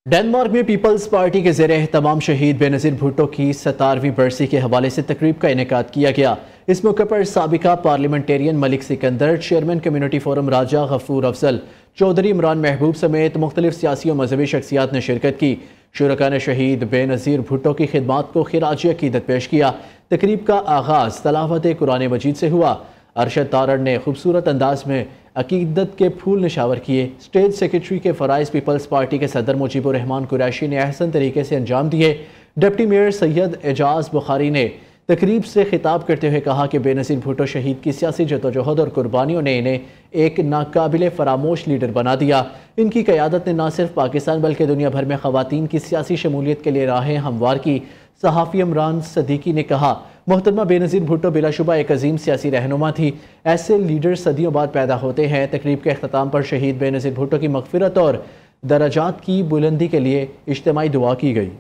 Denmark میں Peoples party کے زیر اہتمام شہید بے نظیر بھٹو کی 17ویں برسی کے حوالے سے تقریب کا انعقاد کیا گیا۔ اس موقع پر سابقہ پارلیمنٹرین ملک سکندر، چیئرمین کمیونٹی فورم راجہ غفور افضل، چودھری عمران محبوب سمیت مختلف سیاسی و مذہبی شخصیات نے شرکت کی۔ شرکاء نے شہید بے نظیر بھٹو کی خدمات کو خراج عقیدت پیش کیا۔ تقریب کا آغاز تلاوت قرآن مجید سے ہوا۔ ارشد تارڑ نے خوبصورت انداز میں عقیدت کے پھول نشاور کیے۔ اسٹیٹ سیکرٹری کے فرائض پیپلز پارٹی کے صدر مجیب الرحمان قریشی نے احسن طریقے سے انجام دیے۔ ڈپٹی میئر سید اعجاز بخاری نے تقریب سے خطاب کرتے ہوئے کہا کہ بے نظیر بھٹو شہید کی سیاسی جدوجہد اور قربانیوں نے انہیں ایک ناقابل فراموش لیڈر بنا دیا۔ ان کی قیادت نے نہ صرف پاکستان بلکہ دنیا بھر میں خواتین کی سیاسی شمولیت کے لیے راہیں ہموار کی۔ صحافی عمران صدیقی نے کہا، محترمہ بے نظیر بھٹو بلا شبہ ایک عظیم سیاسی رہنما تھی۔ ایسے لیڈر صدیوں بعد پیدا ہوتے ہیں۔ تقریب کے اختتام پر شہید بے نظیر بھٹو کی مغفرت اور درجات کی بلندی کے لیے اجتماعی دعا کی گئی۔